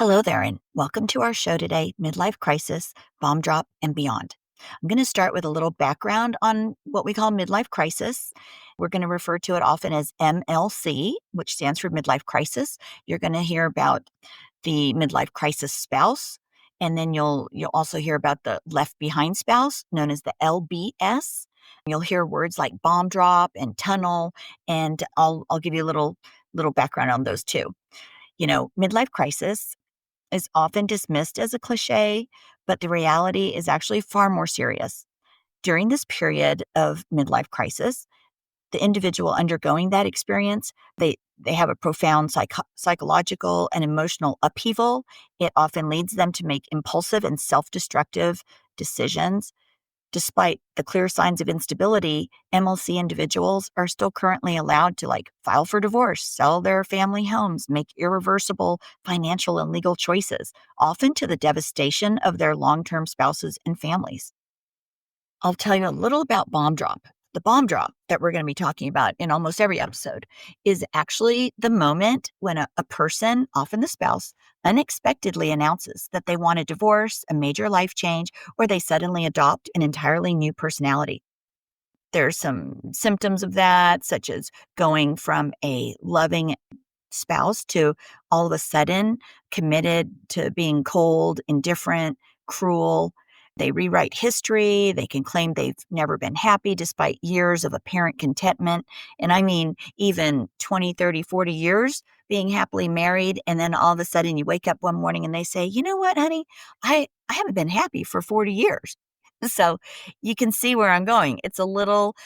Hello there, and welcome to our show today, Midlife Crisis, Bomb Drop, and Beyond. I'm going to start with a little background on what we call midlife crisis. We're going to refer to it often as MLC, which stands for midlife crisis. You're going to hear about the midlife crisis spouse, and then you'll also hear about the left behind spouse, known as the LBS. You'll hear words like bomb drop and tunnel, and I'll give you a little background on those too. Midlife crisis is often dismissed as a cliche, but the reality is actually far more serious. During this period of midlife crisis, the individual undergoing that experience, they have a profound psychological and emotional upheaval. It often leads them to make impulsive and self-destructive decisions. Despite the clear signs of instability, MLC individuals are still currently allowed to file for divorce, sell their family homes, make irreversible financial and legal choices, often to the devastation of their long-term spouses and families. I'll tell you a little about bomb drop. The bomb drop that we're going to be talking about in almost every episode is actually the moment when a person, often the spouse, unexpectedly announces that they want a divorce, a major life change, or they suddenly adopt an entirely new personality. There's some symptoms of that, such as going from a loving spouse to all of a sudden committed to being cold, indifferent, cruel. They rewrite history. They can claim they've never been happy despite years of apparent contentment. And I mean, even 20, 30, 40 years being happily married. And then all of a sudden you wake up one morning and they say, you know what, honey, I haven't been happy for 40 years. So you can see where I'm going. It's a little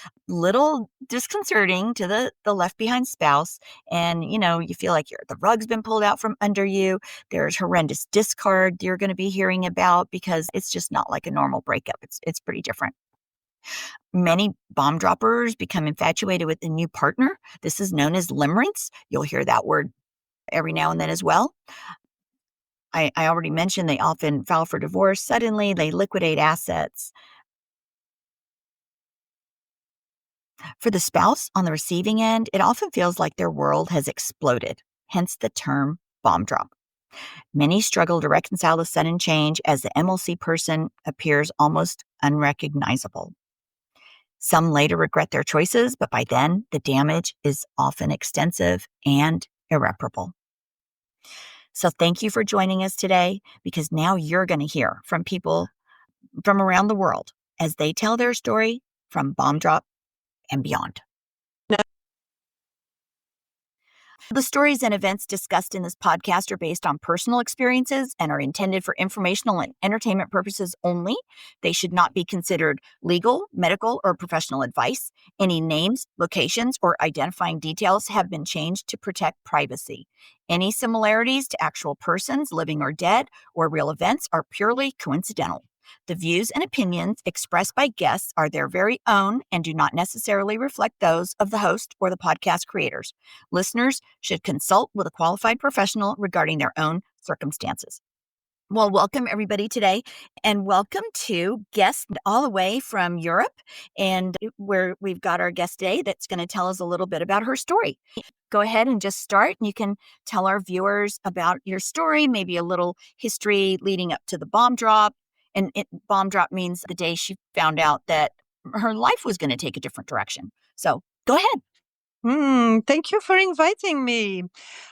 disconcerting to the left behind spouse. And, you feel like the rug's been pulled out from under you. There's horrendous discard you're going to be hearing about because it's just not like a normal breakup. It's pretty different. Many bomb droppers become infatuated with a new partner. This is known as limerence. You'll hear that word every now and then as well. I already mentioned they often file for divorce suddenly. They liquidate assets. For the spouse on the receiving end, it often feels like their world has exploded, hence the term bomb drop. Many struggle to reconcile the sudden change as the MLC person appears almost unrecognizable. Some later regret their choices, but by then, the damage is often extensive and irreparable. So thank you for joining us today, because now you're going to hear from people from around the world as they tell their story from bomb drop and beyond. The stories and events discussed in this podcast are based on personal experiences and are intended for informational and entertainment purposes only. They should not be considered legal, medical, or professional advice. Any names, locations, or identifying details have been changed to protect privacy. Any similarities to actual persons, living or dead, or real events are purely coincidental. The views and opinions expressed by guests are their very own and do not necessarily reflect those of the host or the podcast creators. Listeners should consult with a qualified professional regarding their own circumstances. Well, welcome everybody today, and welcome to guests all the way from Europe, and where we've got our guest today that's going to tell us a little bit about her story. Go ahead and just start, and you can tell our viewers about your story, maybe a little history leading up to the bomb drop. And bomb drop means the day she found out that her life was going to take a different direction. So go ahead. Thank you for inviting me.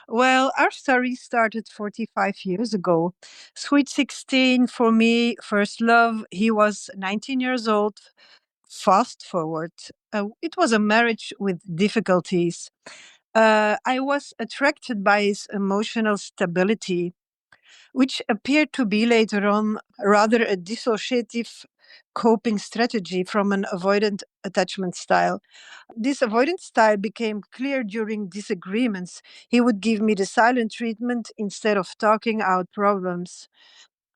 Well, our story started 45 years ago. Sweet 16 for me, first love. He was 19 years old. Fast forward. It was a marriage with difficulties. I was attracted by his emotional stability, which appeared to be later on rather a dissociative coping strategy from an avoidant attachment style. This avoidant style became clear during disagreements. He would give me the silent treatment instead of talking out problems.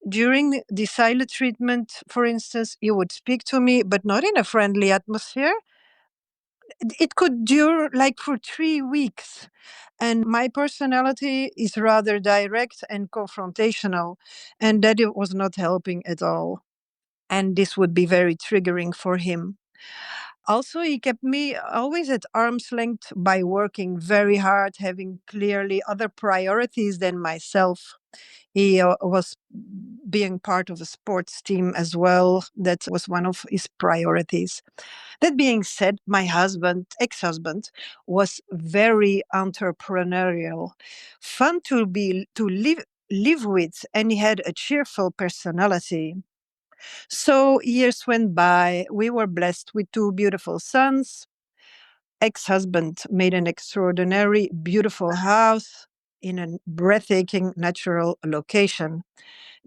During the silent treatment, for instance, he would speak to me, but not in a friendly atmosphere. It could dure like for 3 weeks. And my personality is rather direct and confrontational, and that it was not helping at all. And this would be very triggering for him. Also, he kept me always at arm's length by working very hard, having clearly other priorities than myself. He was being part of a sports team as well. That was one of his priorities. That being said, my husband, ex-husband, was very entrepreneurial, fun to live with, and he had a cheerful personality. So years went by. We were blessed with two beautiful sons. Ex-husband made an extraordinary, beautiful house in a breathtaking natural location.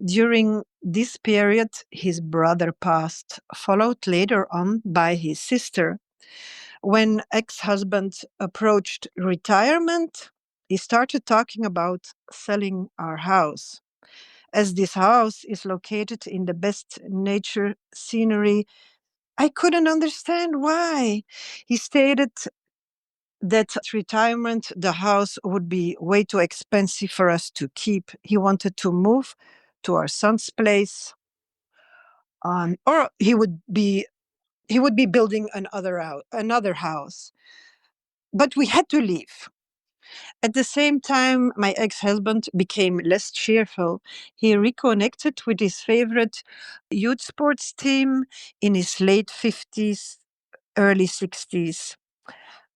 During this period, his brother passed, followed later on by his sister. When ex-husband approached retirement, he started talking about selling our house. As this house is located in the best nature scenery, I couldn't understand why. He stated that at retirement, the house would be way too expensive for us to keep. He wanted to move to our son's place, or he would be building another house. But we had to leave. At the same time, my ex-husband became less cheerful. He reconnected with his favorite youth sports team in his late 50s, early 60s.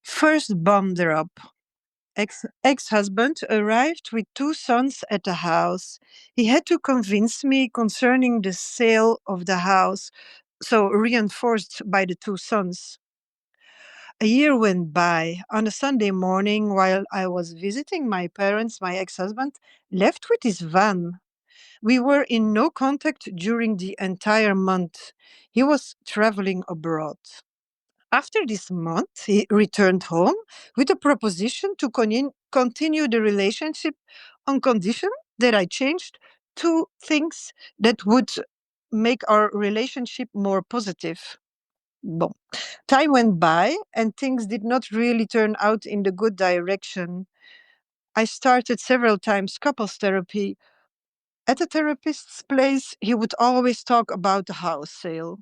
First bomb drop. Ex-husband arrived with two sons at the house. He had to convince me concerning the sale of the house, so reinforced by the two sons. A year went by. On a Sunday morning, while I was visiting my parents, my ex-husband left with his van. We were in no contact during the entire month. He was traveling abroad. After this month, he returned home with a proposition to continue the relationship on condition that I changed two things that would make our relationship more positive. Bon. Time went by and things did not really turn out in the good direction. I started several times couples therapy. At the therapist's place, he would always talk about the house sale.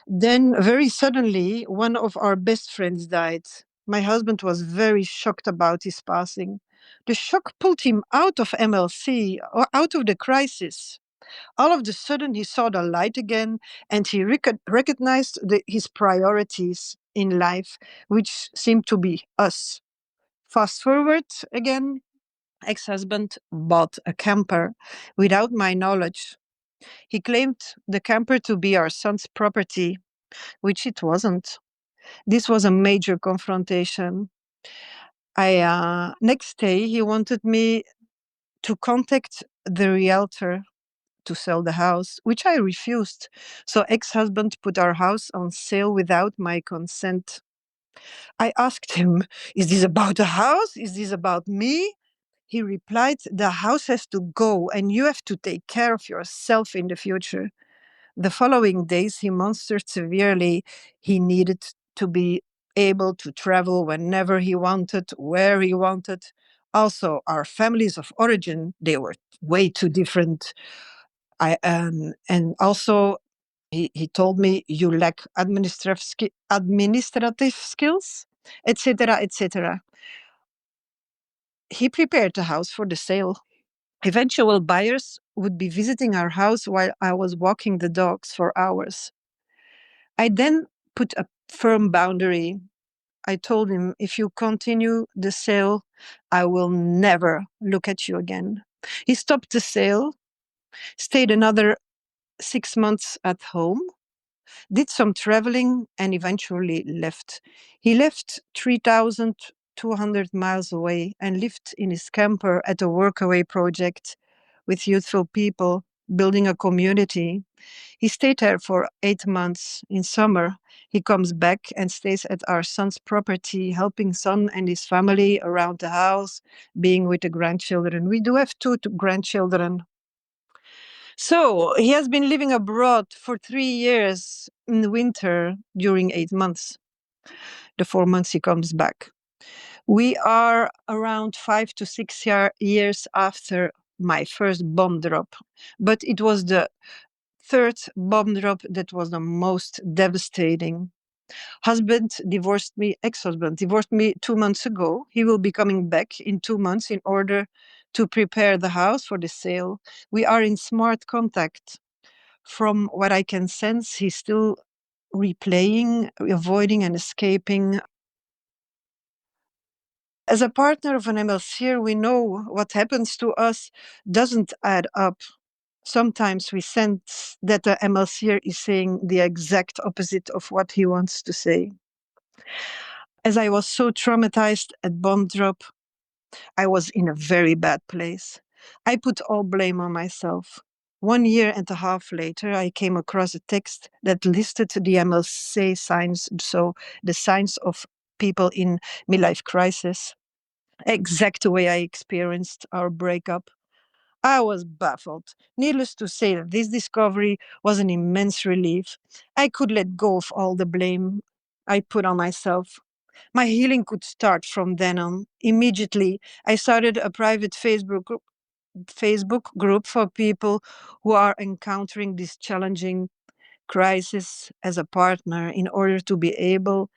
Then, very suddenly, one of our best friends died. My husband was very shocked about his passing. The shock pulled him out of MLC or out of the crisis. All of a sudden, he saw the light again and he recognized his priorities in life, which seemed to be us. Fast forward again, ex husband bought a camper without my knowledge. He claimed the camper to be our son's property, which it wasn't. This was a major confrontation. Next day, he wanted me to contact the realtor to sell the house, which I refused. So ex-husband put our house on sale without my consent. I asked him, "Is this about the house? Is this about me?" He replied, "The house has to go and you have to take care of yourself in the future." The following days, he monstered severely. He needed to be able to travel whenever he wanted, where he wanted. Also, our families of origin, they were way too different. And also he told me, "You lack administrative skills, etc., etc." He prepared the house for the sale. Eventual buyers would be visiting our house while I was walking the dogs for hours. I then put a firm boundary. I told him, "If you continue the sale, I will never look at you again." He stopped the sale, stayed another 6 months at home, did some traveling, and eventually left. He left 3,200 miles away and lived in his camper at a workaway project with youthful people, building a community. He stayed there for 8 months. In summer, he comes back and stays at our son's property, helping son and his family around the house, being with the grandchildren. We do have two grandchildren. So he has been living abroad for 3 years in the winter during 8 months. The 4 months he comes back. We are around 5 to 6 years after my first bomb drop, but it was the third bomb drop that was the most devastating. Ex-husband divorced me 2 months ago. He will be coming back in 2 months in order to prepare the house for the sale. We are in smart contact. From what I can sense, he's still replaying, avoiding, and escaping. As a partner of an MLCer, we know what happens to us doesn't add up. Sometimes we sense that the MLCer is saying the exact opposite of what he wants to say. As I was so traumatized at bomb drop, I was in a very bad place. I put all blame on myself. 1 year and a half later, I came across a text that listed the MLC signs, so the signs of people in midlife crisis, exact the way I experienced our breakup. I was baffled. Needless to say, that this discovery was an immense relief. I could let go of all the blame I put on myself. My healing could start from then on. Immediately, I started a private Facebook group for people who are encountering this challenging crisis as a partner in order to be able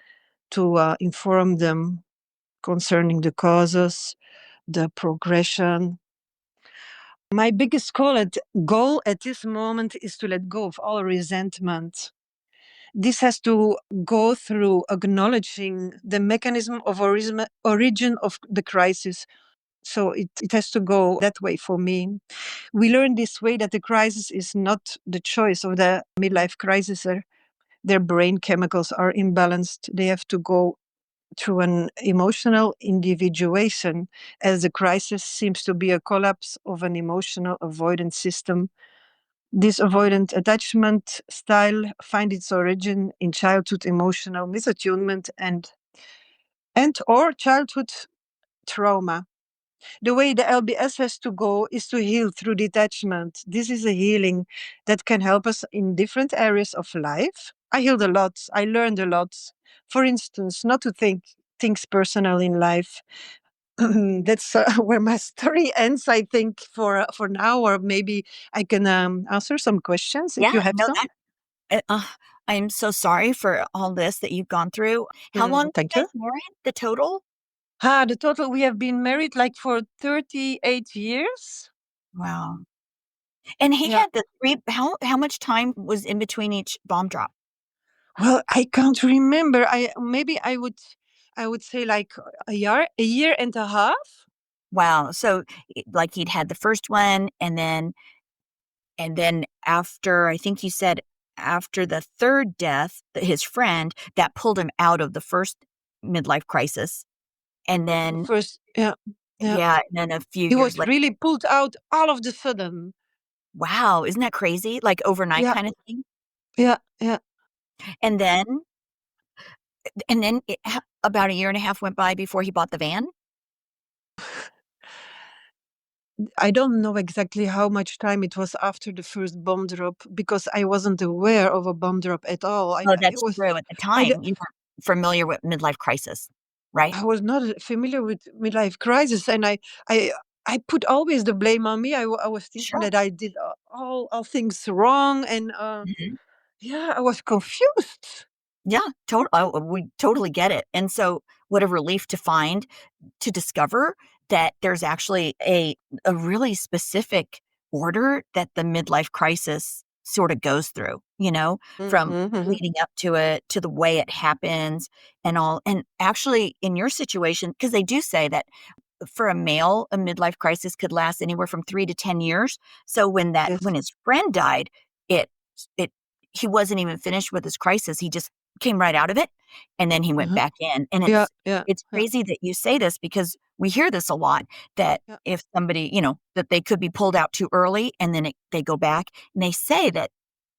to inform them concerning the causes, the progression. My biggest goal at this moment is to let go of all resentment. This has to go through acknowledging the mechanism of origin of the crisis. So it has to go that way for me. We learn this way that the crisis is not the choice of the midlife crisiser. Their brain chemicals are imbalanced. They have to go through an emotional individuation, as the crisis seems to be a collapse of an emotional avoidance system. This avoidant attachment style finds its origin in childhood emotional misattunement and or childhood trauma. The way the LBS has to go is to heal through detachment. This is a healing that can help us in different areas of life. I healed a lot. I learned a lot. For instance, not to think things personal in life. That's where my story ends, I think, for now. Or maybe I can answer some questions if Yeah, you have no, some. I'm so sorry for all this that you've gone through. How long were Thank you you. guys married, the total? The total, we have been married like for 38 years. Wow. And he Yeah. had the 3 how much time was in between each bomb drop? Well, I can't remember. I would say like a year and a half. Wow, so, like, he'd had the first one, and then after I think you said after the 3rd death, his friend, that pulled him out of the first midlife crisis, and The then first, yeah, yeah. yeah, and then a few He years was later. really pulled out all of the sudden. Wow, isn't that crazy? Like, overnight Yeah, kinda thing? yeah, yeah. And then about a year and a half went by before he bought the van? I don't know exactly how much time it was after the first bomb drop because I wasn't aware of a bomb drop at all. Oh, It that's was, true. At the I, d- time, you weren't familiar with midlife crisis, right? I was not familiar with midlife crisis, and I, I put always the blame on me. I was thinking Sure. that I did all things wrong, and Mhm. yeah, I was confused. Yeah, we totally get it, and so, what a relief to discover that there's actually a really specific order that the midlife crisis sorta goes through, from Hmm, hmm. leading up to it, to the way it happens, and all, and actually, in your situation, because they do say that for a male, a midlife crisis could last anywhere from 3 to 10 years. So Yes. when his friend died, it it he wasn't even finished with his crisis. He just came right out of it, and then he went Uh-huh. back in. And Yeah, yeah, it's yeah, crazy that you say this because we hear this a lot, that yeah. if somebody, that they could be pulled out too early and then they go back, and they say that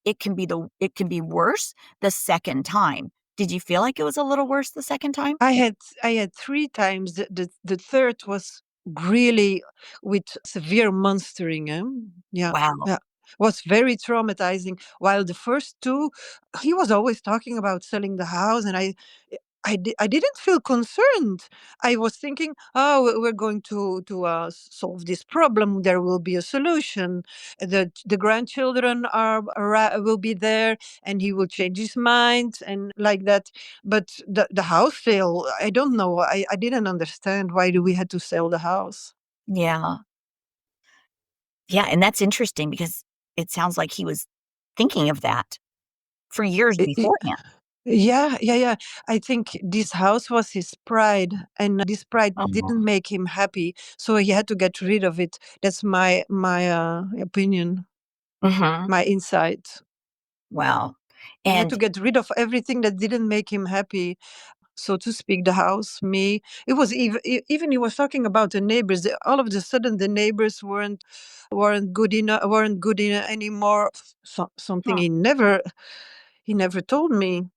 it can be worse the second time. Did you feel like it was a little worse the second time? I had 3 times. The third was really with severe monstering. Yeah, Wow. yeah. Was very traumatizing. While the first two, he was always talking about selling the house, and I didn't feel concerned. I was thinking, oh, we're going to solve this problem. There will be a solution. The grandchildren will be there, and he will change his mind and like that. But the house sale, I don't know. I didn't understand why do we had to sell the house. Yeah. Yeah, and that's interesting because it sounds like he was thinking of that for years I- I- beforehand. Yeah, yeah, yeah. I think this house was his pride, and this pride Oh, didn't make him happy, so he had to get rid of it. That's my opinion, mhm. my insight. Wow. He had And to get rid of everything that didn't make him happy, so to speak. The house, me. It was even he was talking about the neighbors. All of a sudden, the neighbors weren't good enough anymore. Something hmm, he never told me.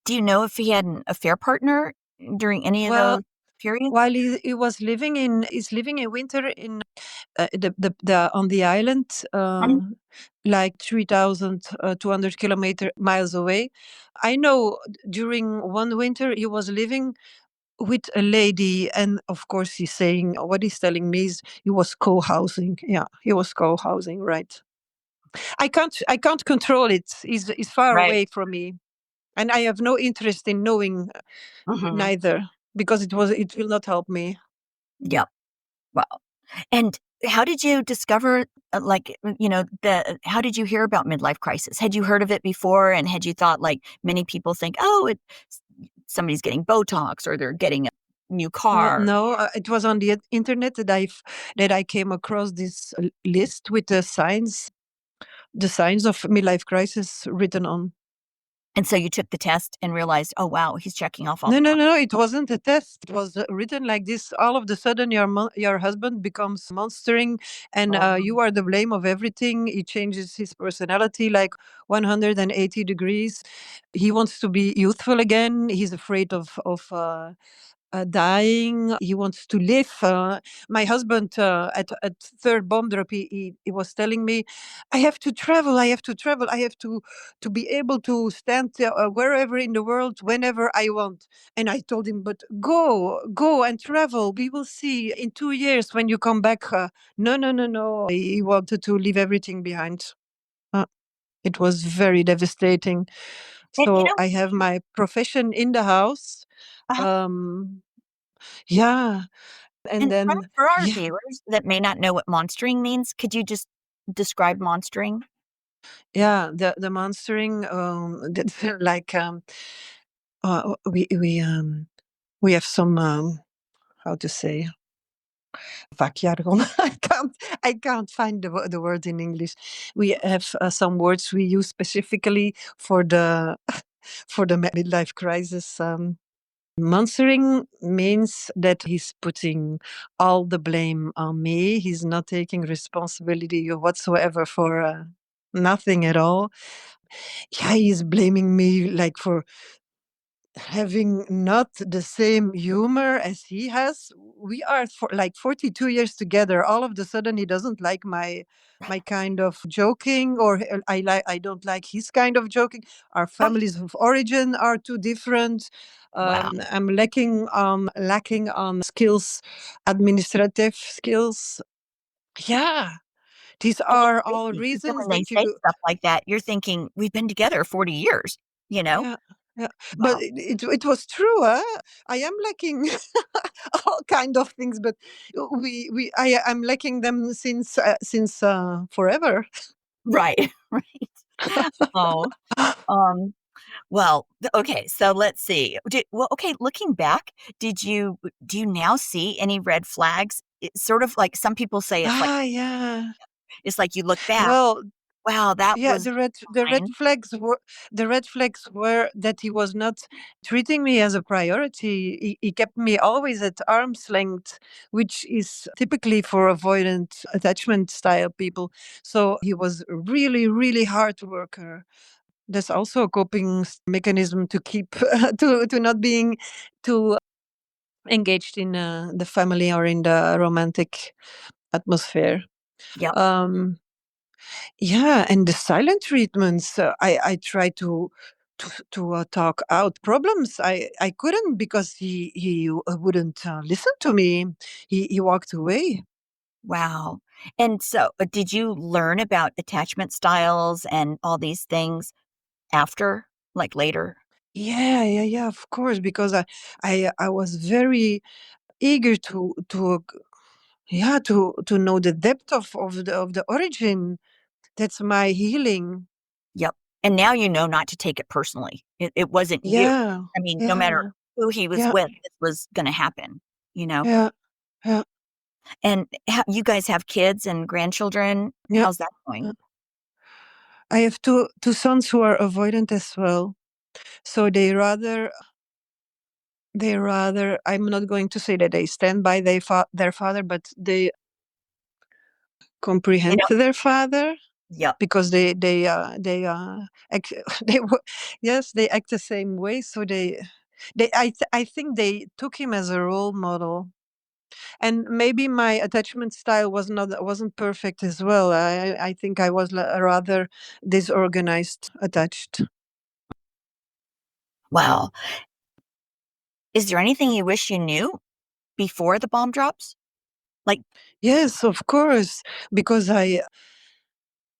do you know if he had an affair partner during any of Well, those periods? while he was he's living in winter in the on the island, Mhm. like 3,200 kilometer miles away. I know during one winter he was living with a lady, and of course he's saying what he's telling me is he was co-housing. Yeah, he was co-housing, right? I can't control it. He's far Right. away from me, and I have no interest in knowing Mhm. neither, because it will not help me. Yep. Wow. And how did you discover, how did you hear about midlife crisis? Had you heard of it before, and had you thought like many people think, "Oh, somebody's getting Botox or they're getting a new car?" No, it was on the internet that I came across this list with the signs of midlife crisis written on. And so you took the test and realized, "Oh, wow, he's checking off all No, the no, boxes." no, it wasn't a test. It was written like this. All of a sudden, your husband becomes monstering, and Oh, you are the blame of everything. He changes his personality like 180 degrees. He wants to be youthful again. He's afraid of dying. He wants to live. My husband, at third bomb drop, he was telling me, "I have to travel. I have to travel. I have to be able to stand wherever in the world, whenever I want." And I told him, "But go and travel. We will see in 2 years when you come back." No, no, no, no. He wanted to leave everything behind. Uh, it was very devastating. and, So I have my profession in the house. uh Um, yeah, and and then for our yeah, viewers that may not know what monstering means, could you just describe monstering? yeah, the monstering, that's like, uh, we we, um, we have some, how to say, vakjargon. I can't find the word in English. We have, some words we use specifically for the for the midlife crisis. Monstering means that he's putting all the blame on me. He's not taking responsibility whatsoever for nothing at all. Yeah, he's blaming me like for having not the same humor as he has. We are for like 42 years together. All of a sudden, he doesn't like my kind of joking, or I don't like his kind of joking. Our Oh, families of origin are too different. wow. I'm lacking on skills, administrative skills. Yeah, these And it's are all crazy. So reasons when they that say you. stuff like that, you're thinking, "We've been together 40 years," you know? Yeah, yeah, but Wow. it was true, huh? I am lacking all kind of things, but I'm lacking them since forever. Right, right. Oh, um, well, okay, so let's see. Okay, looking back, do you now see any red flags? It's sort of like some people say Ah, yeah. it's like you look back, Well, "Wow, that yeah, was fine." the red flags were that he was not treating me as a priority. He kept me always at arm's length, which is typically for avoidant attachment style people. So he was really, really hard worker. That's also a coping mechanism to keep to not being too engaged in the family or in the romantic atmosphere. Yep. Um, yeah, and the silent treatments. I try to talk out problems. I couldn't, because he wouldn't listen to me. He walked away. Wow. And so, did you learn about attachment styles and all these things after, like, later? Yeah, yeah, yeah. Of course, because I was very eager to yeah, to know the depth of the origin. That's my healing. Yep. And now you know not to take it personally. It wasn't you. Yeah, I mean, no matter yeah, who he was yeah, with, this was going to happen, you know? yeah, yeah, And you guys have kids and grandchildren. yeah. How's that going? Yeah. I have two sons who are avoidant as well. So they rather, I'm not going to say that they stand by their father, but they They comprehend don't. their father, Yep. because they act, yes, they act the same way. So I think they took him as a role model. And maybe my attachment style wasn't perfect as well. I think I was rather disorganized attached. Wow. Is there anything you wish you knew before the bomb drops? Like, Yes, of course, because I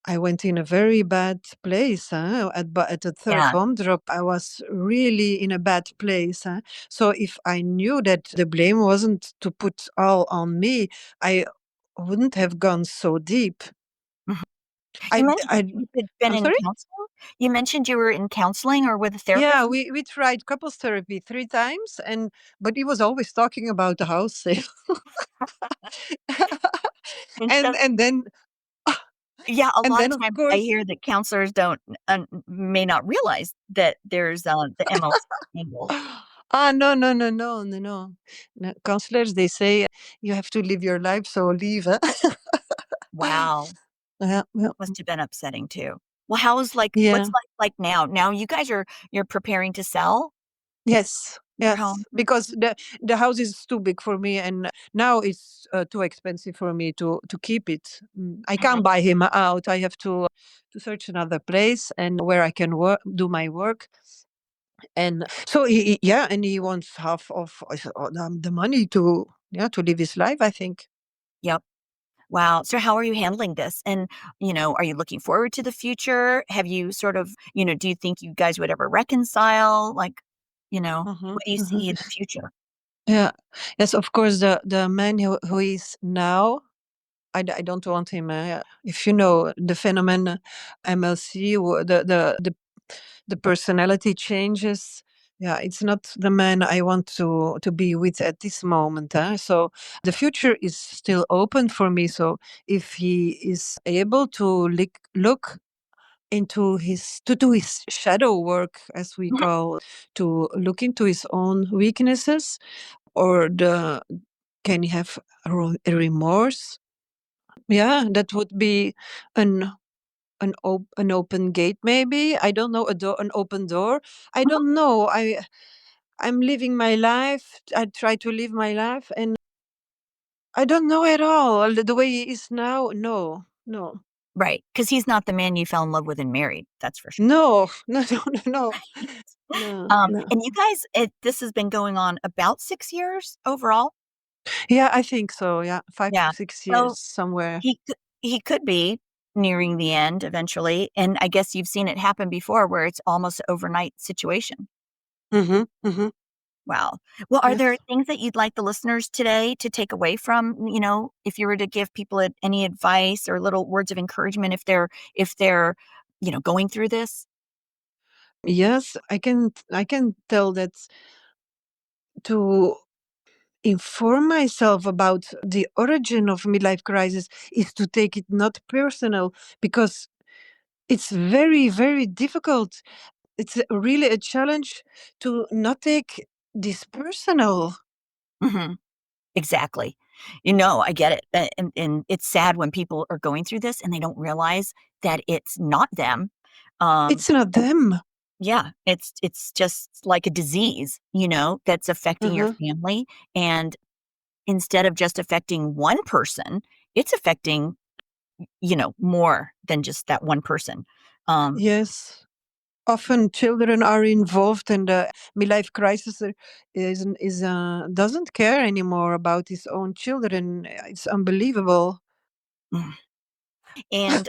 went in a very bad place. At the third yeah. bomb drop, I was really in a bad place. So if I knew that the blame wasn't to put all on me, I wouldn't have gone so deep. Mhm. You I, mentioned I, you'd been I'm in sorry. counseling. You mentioned you were in counseling or with a Yeah, therapist. we tried couples therapy 3 times, but he was always talking about the house sale. Instead, and then yeah, a and lot then of of times I course. hear that counselors don't may not realize that there's the MLC angle. No, no, no, no, no, no. No, counselors, they say you have to live your life, so leave. Wow, Yeah, yeah, must have been upsetting too. Well, how is like what's yeah. life like now? Now you guys you're preparing to sell Yes, your home. yes. Because the house is too big for me, and now it's too expensive for me to keep it. I Mhm. can't buy him out. I have to search another place and where I can do my work. And so yeah, and he wants half of the money to, yeah, to live his life, I think. Yep. Wow. So how are you handling this? And, are you looking forward to the future? Have you sort of, do you think you guys would ever reconcile? Like, Hmm, what do you hmm. see in the future? Yeah. Yes, of course, the man who is now, I don't want him. If you know the phenomenon MLC, the personality changes. Yeah, it's not the man I want to be with at this moment. So the future is still open for me. So if he is able to look into to do his shadow work, as we Mhm. call, to look into his own weaknesses, or can he have a remorse? Yeah, that would be an an open gate, maybe. I don't know, an open door. I Mhm. don't know. I'm living my life. I try to live my life, and I don't know at all the way he is now. No, no, Right. Because he's not the man you fell in love with and married. That's for sure. no, no, no, no, no, no, no. And you guys, this has been going on about 6 years overall. Yeah, I think so. Yeah, five Yeah. to six So years somewhere. he could be nearing the end eventually. And I guess you've seen it happen before where it's almost an overnight situation. Mm-hmm. Mm-hmm. Wow. Well, are there Yes. things that you'd like the listeners today to take away from, if you were to give people any advice or little words of encouragement if they're, going through this? Yes, I can tell that to inform myself about the origin of midlife crisis is to take it not personal, because it's very, very difficult. It's really a challenge to not take this personal. Mhm. Exactly. I get it. And it's sad when people are going through this and they don't realize that it's not them. Um, It's not them. yeah, it's just like a disease, that's affecting your Uh-huh. family. And instead of just affecting one person, it's affecting, more than just that one person. Um, Yes. Often children are involved, and the midlife crisis doesn't care anymore about his own children. It's unbelievable. and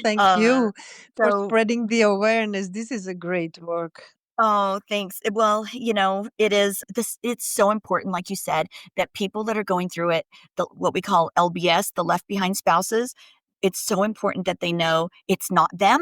Thank uh, you for so spreading the awareness. This is a great work. Oh, thanks. Well, it is this it's so important, like you said, that people that are going through it, what we call LBS, the left behind spouses, it's so important that they know it's not them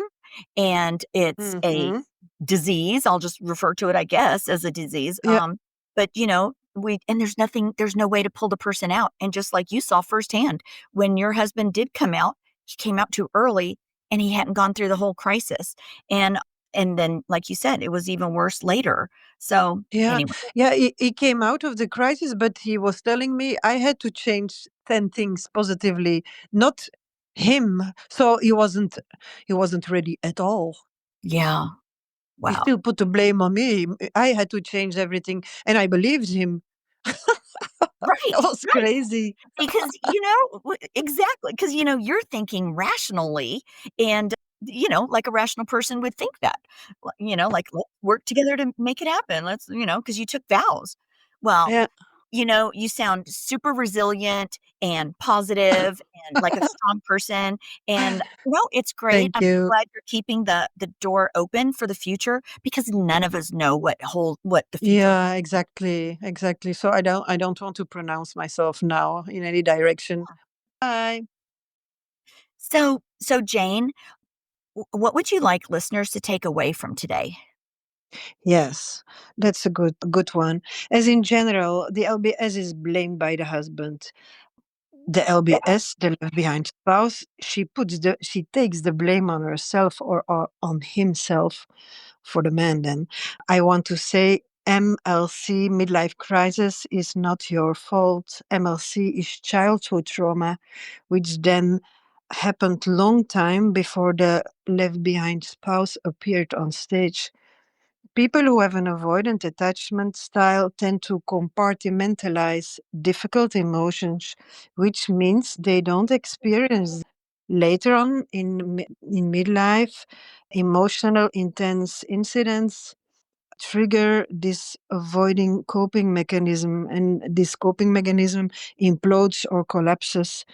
and it's a Hmm. disease. I'll just refer to it, I guess, as a disease. Yeah, But there's no way to pull the person out. And just like you saw firsthand, when your husband did come out, he came out too early and he hadn't gone through the whole crisis. And and then, like you said, it was even worse later. So, yeah, anyway, yeah. He came out of the crisis, but he was telling me I had to change 10 things positively, not him. So he wasn't ready at all. yeah, He wow. still put the blame on me. I had to change everything, and I believed him. Right, That was right. crazy. Because, exactly. Because, you're thinking rationally and, like a rational person would think that, like, let's work together to make it happen. Because you took vows. Well, Yeah. you sound super resilient and positive and like a strong person. And no, it's great. Thank I'm you. glad you're keeping the door open for the future because none of us know what the future. Yeah, exactly, exactly. So I don't want to pronounce myself now in any direction. Bye. So Jane, what would you like listeners to take away from today? Yes, that's a good one. As in general, the LBS is blamed by the husband. The LBS, the left behind spouse, she takes the blame on herself or on himself for the man then. I want to say MLC, midlife crisis, is not your fault. MLC is childhood trauma, which then happened long time before the left behind spouse appeared on stage. People who have an avoidant attachment style tend to compartmentalize difficult emotions, which means they don't experience later on in midlife. Emotional intense incidents trigger this avoiding coping mechanism, and this coping mechanism implodes or collapses.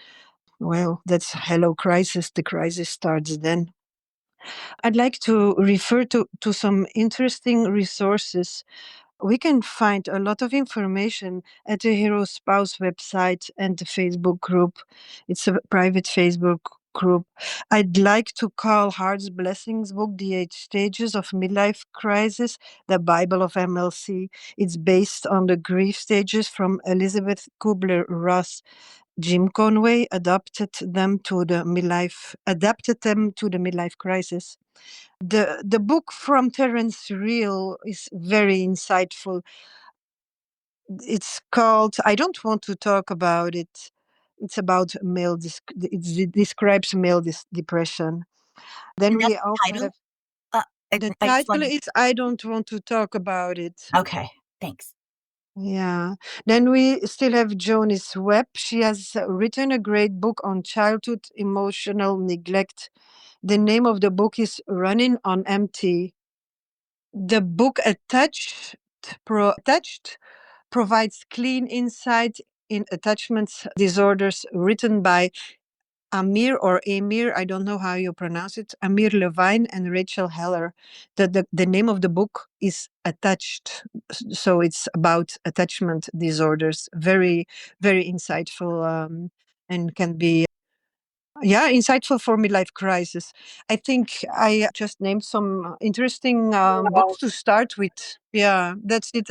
Well, that's hello crisis. The crisis starts then. I'd like to refer to some interesting resources. We can find a lot of information at the Hero Spouse website and the Facebook group. It's a private Facebook group. I'd like to call Heart's Blessings book, The Eight Stages of Midlife Crisis, the Bible of MLC. It's based on the grief stages from Elizabeth Kubler-Ross. Jim Conway adapted them to the midlife crisis. The book from Terence Real is very insightful. It's called I don't want to talk about it. It's about it describes male depression. Then And that's we the also title? have Uh, the I just title wanted is I don't want to talk about it. okay, thanks. Yeah. Then we still have Jonice Webb. She has written a great book on childhood emotional neglect. The name of the book is Running on Empty. The book Attached provides clean insight in attachments disorders, written by Amir, I don't know how you pronounce it, Amir Levine and Rachel Heller. The name of the book is Attached. So it's about attachment disorders. Very, very insightful, and can be, yeah, insightful for midlife crisis. I think I just named some interesting books to start with. Yeah, that's it,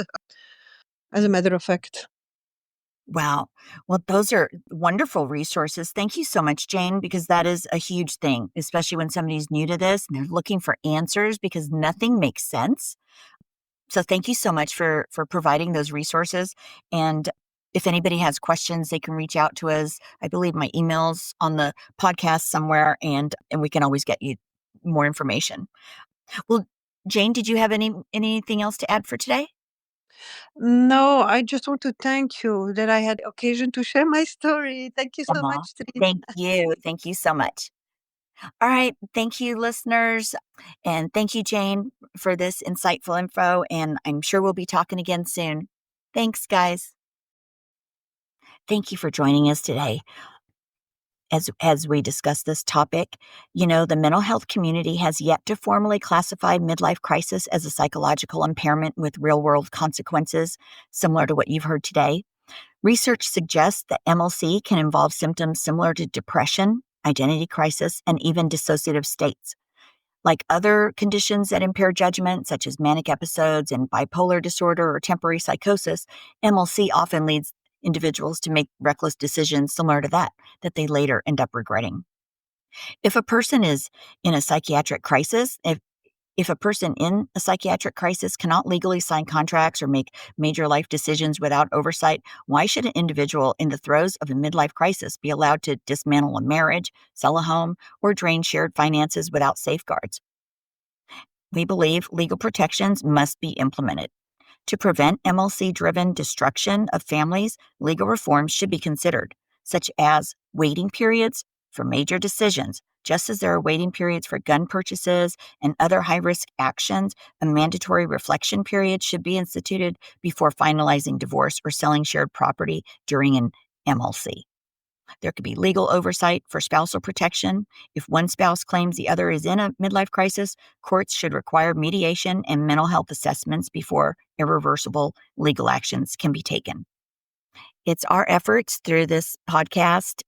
as a matter of fact. Wow. Well, those are wonderful resources. Thank you so much, Jane, because that is a huge thing, especially when somebody's new to this and they're looking for answers because nothing makes sense. So thank you so much for providing those resources. And if anybody has questions, they can reach out to us. I believe my email's on the podcast somewhere, and we can always get you more information. Well, Jane, did you have anything else to add for today? No, I just want to thank you that I had occasion to share my story. Thank you so Aw, much, Trin. thank you. Thank you so much. All right. Thank you, listeners. And thank you, Jane, for this insightful info. And I'm sure we'll be talking again soon. Thanks, guys. Thank you for joining us today. as we discuss this topic, the mental health community has yet to formally classify midlife crisis as a psychological impairment with real-world consequences, similar to what you've heard today. Research suggests that MLC can involve symptoms similar to depression, identity crisis, and even dissociative states. Like other conditions that impair judgment, such as manic episodes and bipolar disorder or temporary psychosis, MLC often leads individuals to make reckless decisions similar to that they later end up regretting. If a person is in a psychiatric crisis, if a person in a psychiatric crisis cannot legally sign contracts or make major life decisions without oversight, why should an individual in the throes of a midlife crisis be allowed to dismantle a marriage, sell a home, or drain shared finances without safeguards? We believe legal protections must be implemented. To prevent MLC-driven destruction of families, legal reforms should be considered, such as waiting periods for major decisions. Just as there are waiting periods for gun purchases and other high-risk actions, a mandatory reflection period should be instituted before finalizing divorce or selling shared property during an MLC. There could be legal oversight for spousal protection. If one spouse claims the other is in a midlife crisis, courts should require mediation and mental health assessments before irreversible legal actions can be taken. It's our efforts through this podcast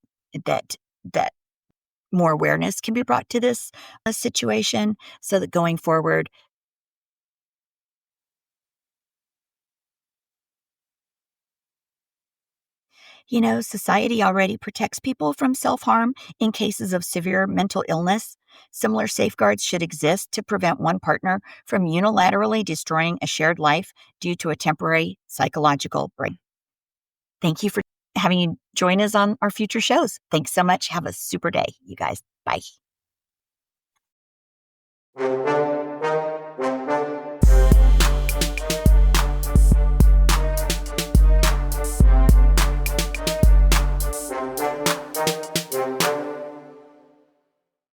that more awareness can be brought to this situation so that going forward, society already protects people from self-harm in cases of severe mental illness. Similar safeguards should exist to prevent one partner from unilaterally destroying a shared life due to a temporary psychological break. Thank you for having you join us on our future shows. Thanks so much. Have a super day, you guys. Bye.